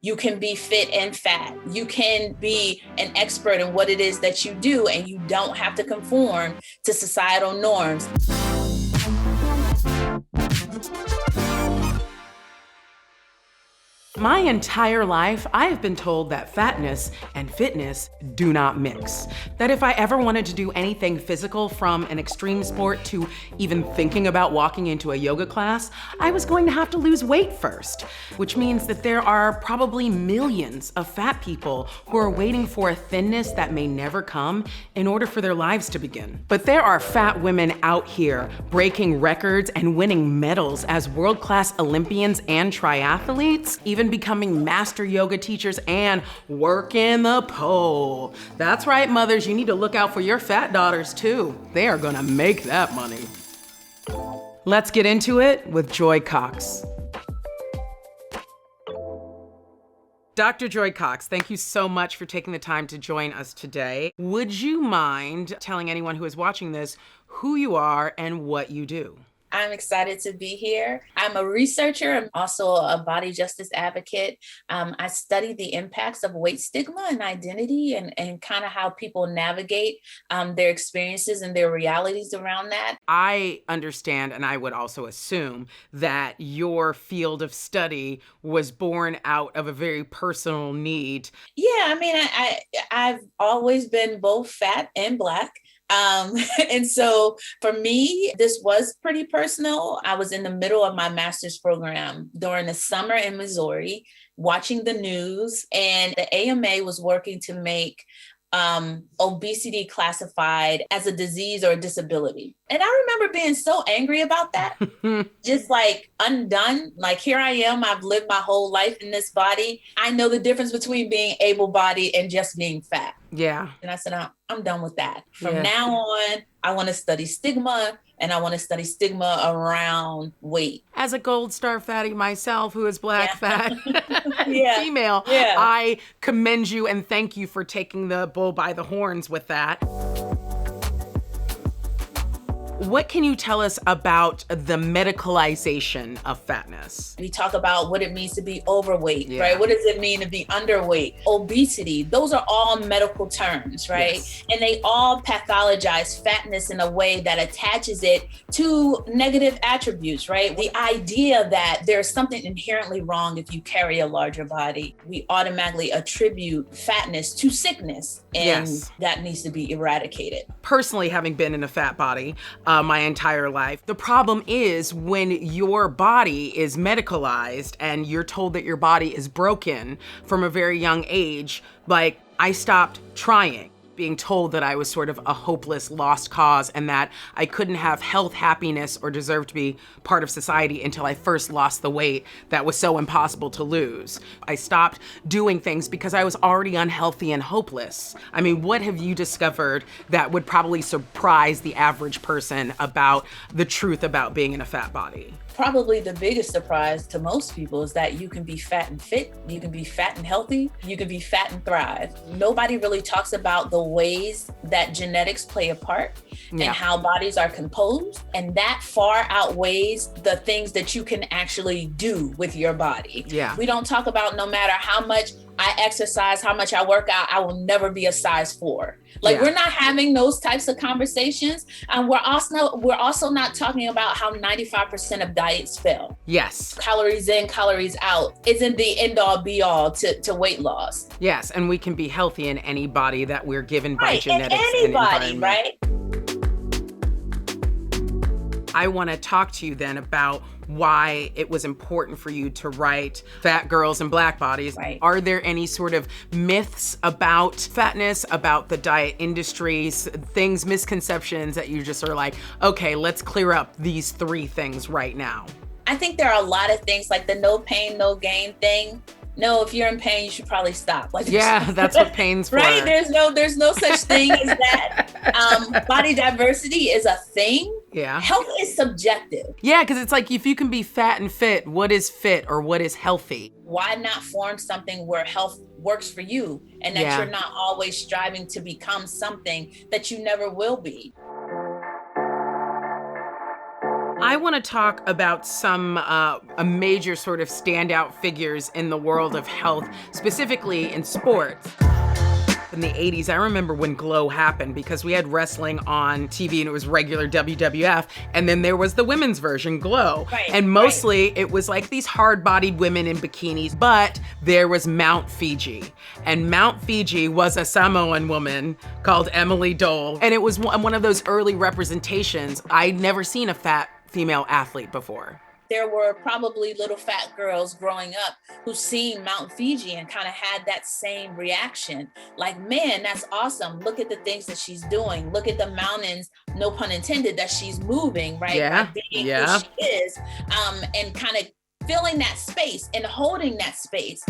You can be fit and fat. You can be an expert in what it is that you do, and you don't have to conform to societal norms. My entire life, I have been told that fatness and fitness do not mix. That if I ever wanted to do anything physical, from an extreme sport to even thinking about walking into a yoga class, I was going to have to lose weight first. Which means that there are probably millions of fat people who are waiting for a thinness that may never come in order for their lives to begin. But there are fat women out here breaking records and winning medals as world-class Olympians and triathletes, even becoming master yoga teachers and working the pole. That's right, mothers, you need to look out for your fat daughters too. They are gonna make that money. Let's get into it with Joy Cox. Dr. Joy Cox, thank you so much for taking the time to join us today. Would you mind telling anyone who is watching this who you are and what you do? I'm excited to be here. I'm a researcher. I'm also a body justice advocate. I study the impacts of weight stigma and identity and kind of how people navigate their experiences and their realities around that. I understand, and I would also assume that your field of study was born out of a very personal need. Yeah, I mean, I've always been both fat and Black. And so for me, this was pretty personal. I was in the middle of my master's program during the summer in Missouri, watching the news, and the AMA was working to make obesity classified as a disease or a disability. And I remember being so angry about that, just like undone. Like, here I am, I've lived my whole life in this body. I know the difference between being able-bodied and just being fat. Yeah. And I said, I'm done with that. From now on, I want to study stigma, and I want to study stigma around weight. As a gold star fatty myself, who is Black, fat, and female, I commend you and thank you for taking the bull by the horns with that. What can you tell us about the medicalization of fatness? We talk about what it means to be overweight, right? What does it mean to be underweight? Obesity, those are all medical terms, right? Yes. And they all pathologize fatness in a way that attaches it to negative attributes, right? The idea that there's something inherently wrong if you carry a larger body, we automatically attribute fatness to sickness, and that needs to be eradicated. Personally, having been in a fat body, my entire life. The problem is when your body is medicalized and you're told that your body is broken from a very young age. Like, I stopped trying, being told that I was sort of a hopeless lost cause and that I couldn't have health, happiness, or deserve to be part of society until I first lost the weight that was so impossible to lose. I stopped doing things because I was already unhealthy and hopeless. I mean, what have you discovered that would probably surprise the average person about the truth about being in a fat body? Probably the biggest surprise to most people is that you can be fat and fit, you can be fat and healthy, you can be fat and thrive. Nobody really talks about the ways that genetics play a part and how bodies are composed, and that far outweighs the things that you can actually do with your body. We don't talk about, no matter how much I exercise, how much I work out, I will never be a size 4. Like, we're not having those types of conversations. And we're also not talking about how 95% of diets fail. Yes. Calories in, calories out isn't the end all be all to weight loss. Yes. And we can be healthy in any body that we're given by genetics and environment. Right? I want to talk to you then about why it was important for you to write Fat Girls and Black Bodies. Right. Are there any sort of myths about fatness, about the diet industries, things, misconceptions that you just are like, okay, let's clear up these 3 things right now? I think there are a lot of things, like the no pain, no gain thing. No, if you're in pain, you should probably stop. Like, that's what pain's for. Right? There's no such thing as that. Body diversity is a thing. Yeah. Health is subjective. Yeah, because it's like, if you can be fat and fit, what is fit or what is healthy? Why not form something where health works for you and that you're not always striving to become something that you never will be? I want to talk about some a major sort of standout figures in the world of health, specifically in sports. In the 80s, I remember when Glow happened because we had wrestling on TV and it was regular WWF, and then there was the women's version, Glow. Right, and mostly it was like these hard-bodied women in bikinis, but there was Mount Fiji. And Mount Fiji was a Samoan woman called Emily Dole. And it was one of those early representations. I'd never seen a fat female athlete before. There were probably little fat girls growing up who seen Mount Fiji and kind of had that same reaction. Like, man, that's awesome. Look at the things that she's doing. Look at the mountains, no pun intended, that she's moving, right? Yeah, Like being who she is, and kind of filling that space and holding that space.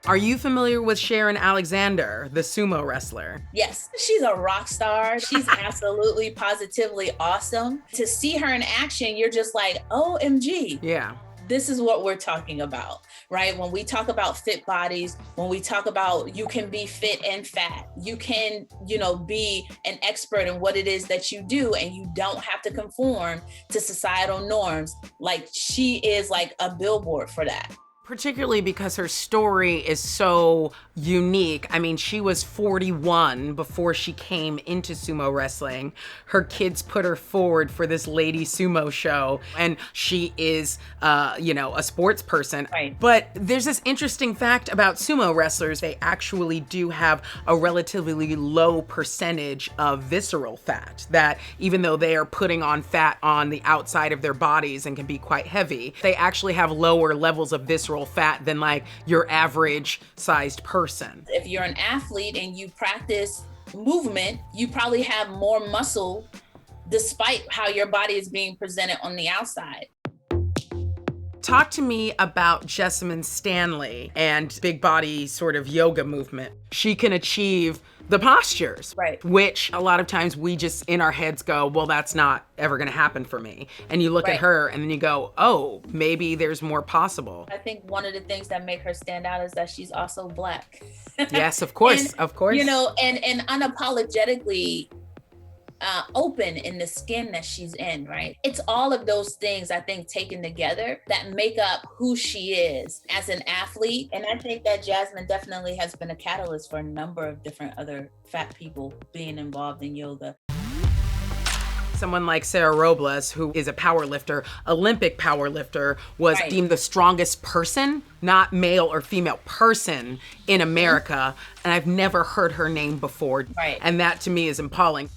Are you familiar with Sharon Alexander, the sumo wrestler? Yes, she's a rock star. She's absolutely, positively awesome. To see her in action, you're just like, OMG. Yeah. This is what we're talking about, right? When we talk about fit bodies, when we talk about you can be fit and fat, you can, be an expert in what it is that you do, and you don't have to conform to societal norms. Like, she is like a billboard for that. Particularly because her story is so unique. I mean, she was 41 before she came into sumo wrestling. Her kids put her forward for this lady sumo show, and she is, a sports person. Right. But there's this interesting fact about sumo wrestlers. They actually do have a relatively low percentage of visceral fat, that even though they are putting on fat on the outside of their bodies and can be quite heavy, they actually have lower levels of visceral fat than like your average sized person. If you're an athlete and you practice movement, you probably have more muscle despite how your body is being presented on the outside. Talk to me about Jessamine Stanley and big body sort of yoga movement. She can achieve the postures, right, which a lot of times we just in our heads go, well, that's not ever going to happen for me. And you look right. at her and then you go, oh, maybe there's more possible. I think one of the things that make her stand out is that she's also Black. Yes, of course, and, of course. And unapologetically open in the skin that she's in, right? It's all of those things, I think, taken together that make up who she is as an athlete. And I think that Jasmine definitely has been a catalyst for a number of different other fat people being involved in yoga. Someone like Sarah Robles, who is a powerlifter, Olympic powerlifter, was right. deemed the strongest person, not male or female person, in America. And I've never heard her name before. Right. And that to me is appalling.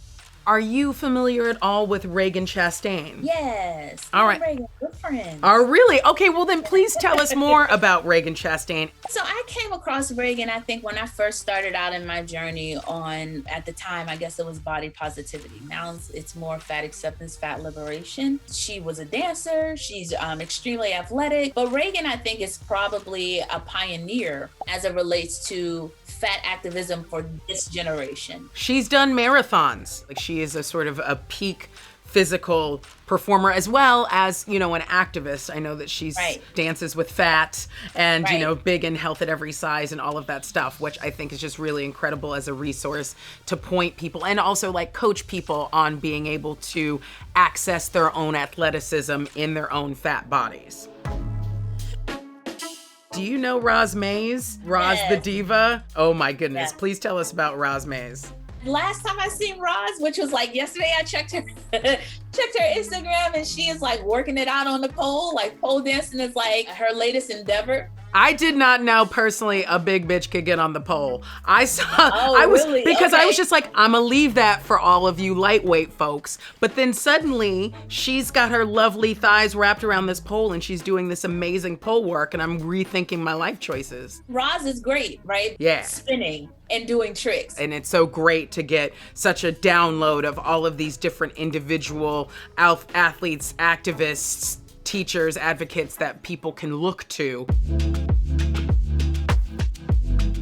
Are you familiar at all with Reagan Chastain? Yes. All right. Reagan, good friends. Oh, really? Okay, well then please tell us more about Reagan Chastain. So I came across Reagan, I think, when I first started out in my journey on, at the time, I guess it was body positivity. Now it's more fat acceptance, fat liberation. She was a dancer. She's extremely athletic. But Reagan, I think, is probably a pioneer as it relates to fat activism for this generation. She's done marathons. Like, she is a sort of a peak physical performer as well as, an activist. I know that she's right. dances with fat and, right. Big in health at every size and all of that stuff, which I think is just really incredible as a resource to point people and also like coach people on being able to access their own athleticism in their own fat bodies. Do you know Roz Mays? Roz yes. the Diva? Oh my goodness. Yes. Please tell us about Roz Mays. Last time I seen Roz, which was like yesterday, I checked her Instagram, and she is like working it out on the pole. Like, pole dancing is like her latest endeavor. I did not know personally a big bitch could get on the pole. I Really? Because okay. I was just like, I'm gonna leave that for all of you lightweight folks. But then suddenly she's got her lovely thighs wrapped around this pole and she's doing this amazing pole work, and I'm rethinking my life choices. Roz is great, right? Yeah. Spinning and doing tricks. And it's so great to get such a download of all of these different individual athletes, activists, teachers, advocates that people can look to.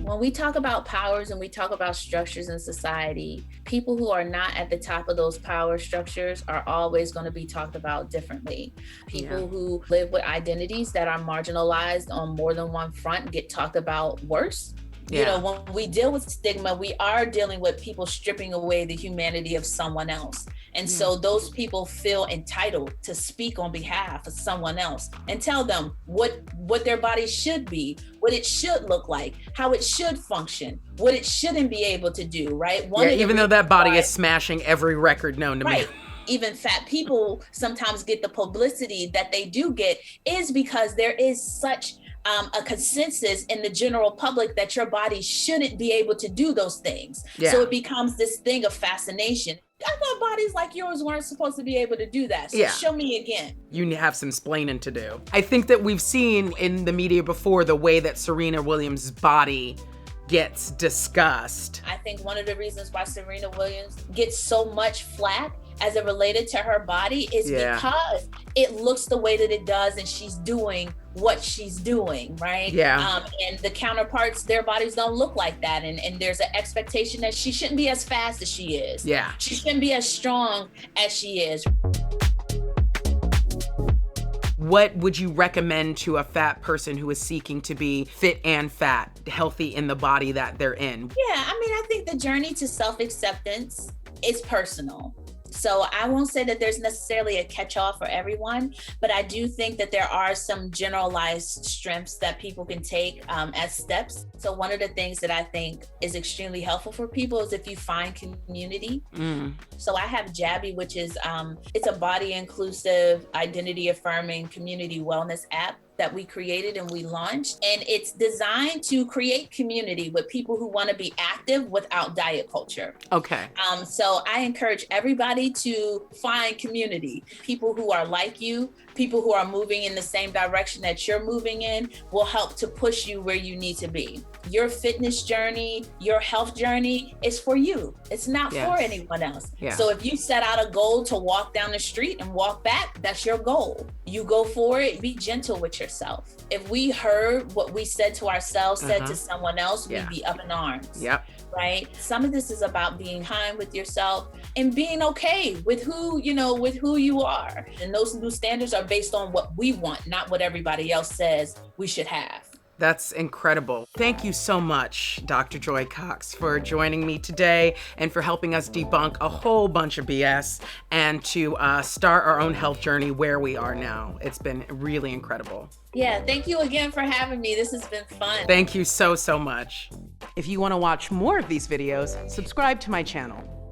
When we talk about powers and we talk about structures in society, people who are not at the top of those power structures are always going to be talked about differently. People who live with identities that are marginalized on more than one front get talked about worse. Yeah. When we deal with stigma, we are dealing with people stripping away the humanity of someone else. And so those people feel entitled to speak on behalf of someone else and tell them what their body should be, what it should look like, how it should function, what it shouldn't be able to do, right? Even though that body is smashing every record known to me. Even fat people sometimes get the publicity that they do get is because there is such a consensus in the general public that your body shouldn't be able to do those things. So it becomes this thing of fascination. I thought bodies like yours weren't supposed to be able to do that. So show me again. You have some splaining to do. I think that we've seen in the media before the way that Serena Williams' body gets discussed. I think one of the reasons why Serena Williams gets so much flack as it related to her body is because it looks the way that it does and she's doing what she's doing, right? And the counterparts, their bodies don't look like that. And there's an expectation that she shouldn't be as fast as she is. She shouldn't be as strong as she is. What would you recommend to a fat person who is seeking to be fit and fat, healthy in the body that they're in? I think the journey to self-acceptance is personal. So I won't say that there's necessarily a catch-all for everyone, but I do think that there are some generalized strengths that people can take as steps. So one of the things that I think is extremely helpful for people is if you find community. So I have Jabby, which is, it's a body inclusive, identity affirming community wellness app that we created and we launched. And it's designed to create community with people who want to be active without diet culture. So I encourage everybody to find community. People who are like you, people who are moving in the same direction that you're moving in will help to push you where you need to be. Your fitness journey, your health journey is for you. It's not for anyone else. So if you set out a goal to walk down the street and walk back, that's your goal. You go for it, be gentle with yourself. If we heard what we said to ourselves, said to someone else, we'd be up in arms. Right? Some of this is about being kind with yourself and being okay with who you are. And those new standards are based on what we want, not what everybody else says we should have. That's incredible. Thank you so much, Dr. Joy Cox, for joining me today and for helping us debunk a whole bunch of BS and to start our own health journey where we are now. It's been really incredible. Thank you again for having me. This has been fun. Thank you so, so much. If you want to watch more of these videos, subscribe to my channel.